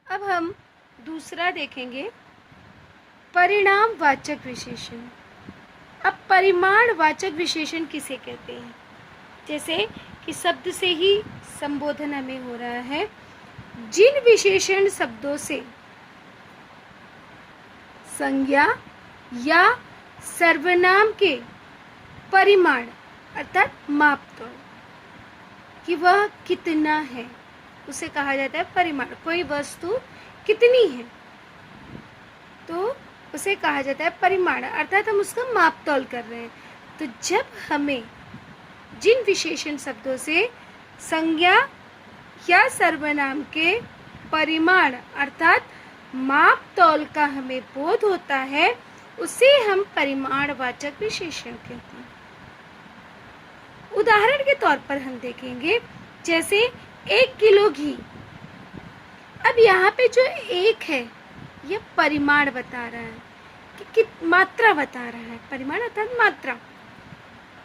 अब हम दूसरा देखेंगे, परिणामवाचक विशेषण। अब परिमाणवाचक विशेषण किसे कहते हैं? जैसे कि शब्द से ही संबोधन हमें हो रहा है। जिन विशेषण शब्दों से संज्ञा या सर्वनाम के परिमाण अर्थात मापतोल कि वह कितना है, उसे कहा जाता है परिमाण। कोई वस्तु कितनी है तो उसे कहा जाता है परिमाण, अर्थात हम उसका मापतोल कर रहे हैं। तो जब हमें जिन विशेषण शब्दों से संज्ञा या सर्वनाम के परिमाण अर्थात मापतोल का हमें बोध होता है, उसे हम परिमाणवाचक विशेषण कहते हैं। उदाहरण के तौर पर हम देखेंगे, जैसे 1 किलो घी। अब यहाँ पे जो 1 है यह परिमाण बता रहा है कि मात्रा बता रहा है। परिमाण अर्थात मात्रा,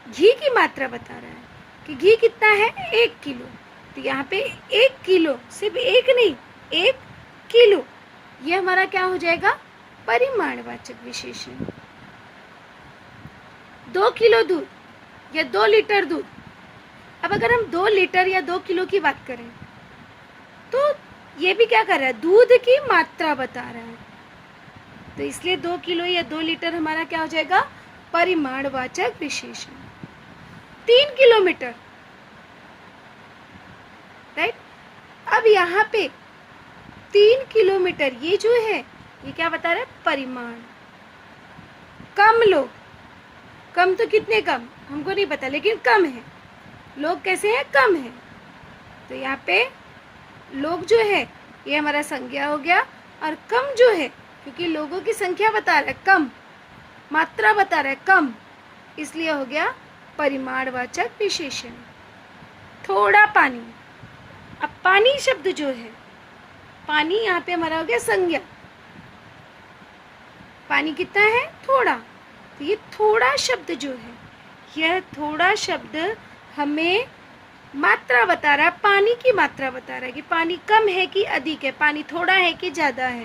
घी की मात्रा बता रहा है कि घी कितना है, 1 किलो। तो यहाँ पे 1 किलो, सिर्फ 1 नहीं, 1 किलो, यह हमारा क्या हो जाएगा, परिमाणवाचक विशेषण। 2 किलो दूध या 2 लीटर दूध। अब अगर हम 2 लीटर या 2 किलो की बात करें तो ये भी क्या कर रहा है, दूध की मात्रा बता रहा है। तो इसलिए 2 किलो या 2 लीटर हमारा क्या हो जाएगा, परिमाणवाचक विशेषण। 3 किलोमीटर, राइट। अब यहाँ पे 3 किलोमीटर ये जो है ये क्या बता रहा है, परिमाण। कम लोग, कम तो कितने कम हमको नहीं पता, लेकिन कम है। लोग कैसे हैं, कम है। तो यहाँ पे लोग जो है ये हमारा संज्ञा हो गया, और कम जो है क्योंकि लोगों की संख्या बता रहा है, कम मात्रा बता रहा है, कम, इसलिए हो गया परिमाणवाचक विशेषण। थोड़ा पानी। अब पानी शब्द जो है, पानी यहाँ पे हमारा हो गया संज्ञा। पानी कितना है, थोड़ा। तो ये थोड़ा शब्द जो है, यह थोड़ा शब्द हमें मात्रा बता रहा है, पानी की मात्रा बता रहा है कि पानी कम है कि अधिक है, पानी थोड़ा है कि ज़्यादा है।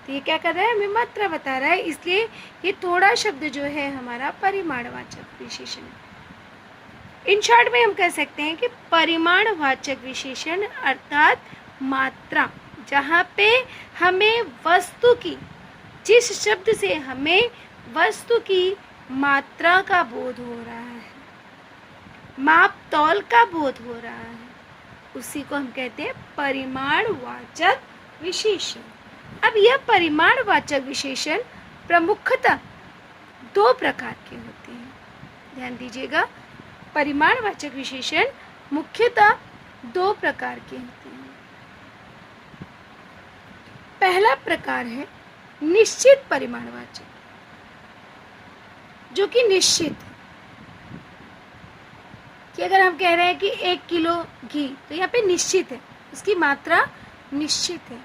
तो ये क्या कर रहा है, हमें मात्रा बता रहा है, इसलिए ये थोड़ा शब्द जो है हमारा परिमाणवाचक विशेषण है। इन शॉर्ट में हम कह सकते हैं कि परिमाणवाचक विशेषण अर्थात मात्रा, जहाँ पे हमें वस्तु की, जिस शब्द से हमें वस्तु की मात्रा का बोध हो रहा है, माप तौल का बोध हो रहा है, उसी को हम कहते हैं परिमाणवाचक विशेषण। अब यह परिमाणवाचक विशेषण प्रमुखतः 2 प्रकार के होते हैं। ध्यान दीजिएगा, परिमाणवाचक विशेषण मुख्यतः 2 प्रकार के होते हैं। पहला प्रकार है निश्चित परिमाणवाचक, जो कि निश्चित है कि अगर हम कह रहे हैं कि 1 किलो घी, तो यहाँ पे निश्चित है, उसकी मात्रा निश्चित है।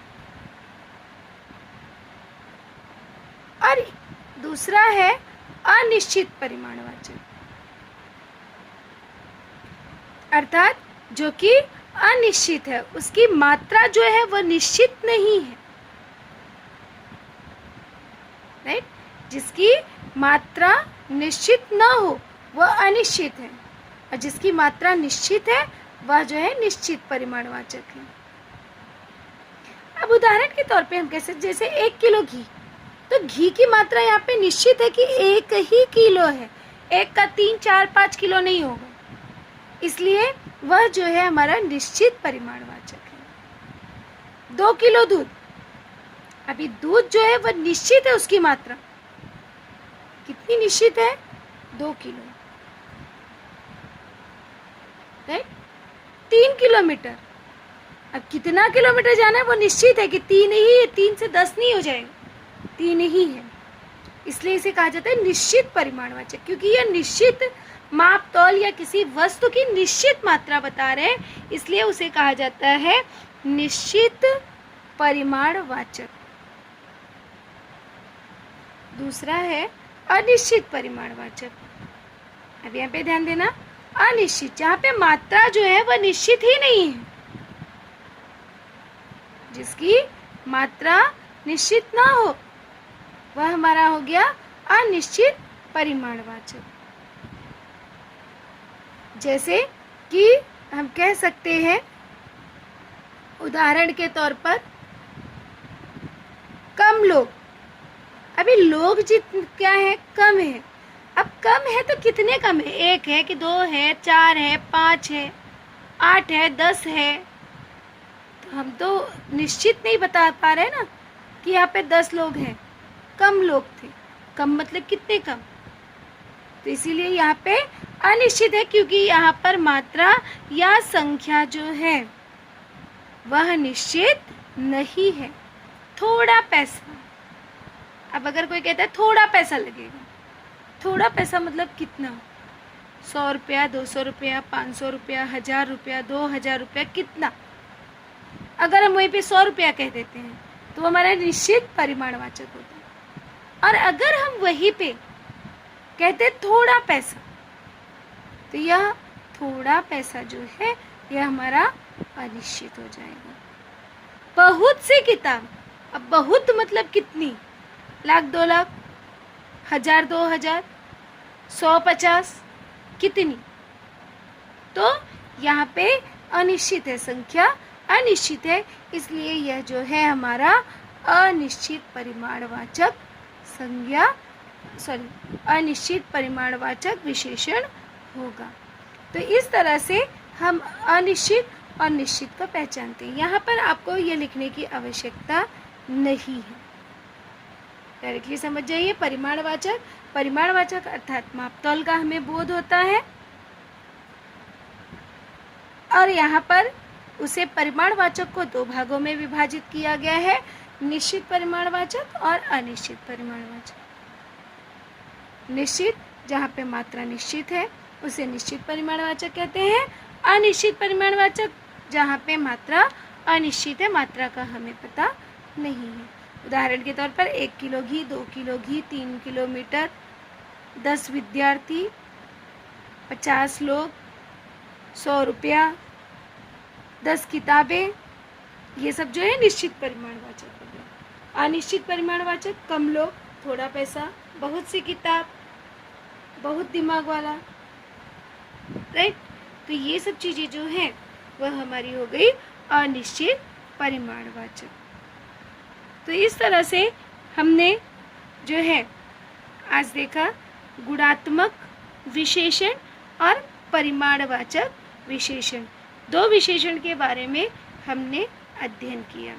और दूसरा है अनिश्चित परिमाणवाचक, अर्थात जो कि अनिश्चित है, उसकी मात्रा जो है वह निश्चित नहीं है, राइट। जिसकी मात्रा निश्चित ना हो वह अनिश्चित है, और जिसकी मात्रा निश्चित है वह जो है निश्चित परिमाणवाचक है। अब उदाहरण के तौर पे हम कह सकते, जैसे 1 किलो घी, तो घी की मात्रा यहाँ पे निश्चित है कि 1 ही किलो है, 1 का 3, 4, 5 किलो नहीं होगा, इसलिए वह जो है हमारा निश्चित परिमाणवाचक है। 2 किलो दूध, अभी दूध जो है वह निश्चित है, उसकी मात्रा कितनी निश्चित है, 2 किलो, राइट। 3 किलोमीटर, अब कितना किलोमीटर जाना है वो निश्चित है कि 3 ही है, 3 से 10 नहीं हो जाएगा, 3 ही है, इसलिए इसे कहा जाता है निश्चित परिमाणवाचक, क्योंकि यह निश्चित माप तौल या किसी वस्तु की निश्चित मात्रा बता रहे हैं, इसलिए उसे कहा जाता है निश्चित परिमाणवाचक। दूसरा है अनिश्चित परिमाणवाचक। अब यहाँ पे ध्यान देना, अनिश्चित, जहाँ पे मात्रा जो है वह निश्चित ही नहीं है, जिसकी मात्रा निश्चित ना हो, वह हमारा हो गया अनिश्चित परिमाणवाचक। जैसे कि हम कह सकते हैं उदाहरण के तौर पर कम लोग, अभी लोग क्या है, कम है। अब कम है तो कितने कम है, 1 है कि 2 है, 4 है, 5 है, 8 है, 10 है, तो हम तो निश्चित नहीं बता पा रहे ना कि यहाँ पे 10 लोग हैं, कम लोग थे। कम मतलब कितने कम, तो इसीलिए यहाँ पे अनिश्चित है, क्योंकि यहाँ पर मात्रा या संख्या जो है वह निश्चित नहीं है। थोड़ा पैसा, अब अगर कोई कहता है थोड़ा पैसा लगेगा, थोड़ा पैसा मतलब कितना, 100 रुपया, 200 रुपया, 500 रुपया, 1000 रुपया, 2000 रुपया, कितना। अगर हम वहीं पे 100 रुपया कह देते हैं तो हमारा निश्चित परिमाणवाचक होता है। और अगर हम वहीं पे कहते थोड़ा पैसा, तो यह थोड़ा पैसा जो है यह हमारा अनिश्चित हो जाएगा। बहुत सी किताब, अब बहुत मतलब कितनी, 1,00,000, 2,00,000, 1,000, 2,000, 150, कितनी, तो यहाँ पे अनिश्चित है, संख्या अनिश्चित है, इसलिए यह जो है हमारा अनिश्चित परिमाणवाचक अनिश्चित परिमाणवाचक विशेषण होगा। तो इस तरह से हम अनिश्चित और निश्चित को पहचानते हैं। यहाँ पर आपको ये लिखने की आवश्यकता नहीं है, डायरेक्टली समझ जाइए। परिमाणवाचक अर्थात मापतौल का हमें बोध होता है, और यहाँ पर उसे परिमाणवाचक को 2 भागों में विभाजित किया गया है, निश्चित परिमाणवाचक और अनिश्चित परिमाणवाचक। निश्चित जहाँ पे मात्रा निश्चित है उसे निश्चित परिमाणवाचक कहते हैं। अनिश्चित परिमाणवाचक जहाँ पे मात्रा अनिश्चित है, मात्रा का हमें पता नहीं है। उदाहरण के तौर पर 1 किलो घी, 2 किलो घी, 3 किलोमीटर, 10 विद्यार्थी, 50 लोग, 100 रुपया, 10 किताबें, ये सब जो है निश्चित परिमाणवाचक हो गए। अनिश्चित परिमाणवाचक कम लोग, थोड़ा पैसा, बहुत सी किताब, बहुत दिमाग वाला, राइट। तो ये सब चीज़ें जो हैं वह हमारी हो गई अनिश्चित परिमाणवाचक। तो इस तरह से हमने जो है आज देखा गुणात्मक विशेषण और परिमाणवाचक विशेषण, 2 विशेषण के बारे में हमने अध्ययन किया।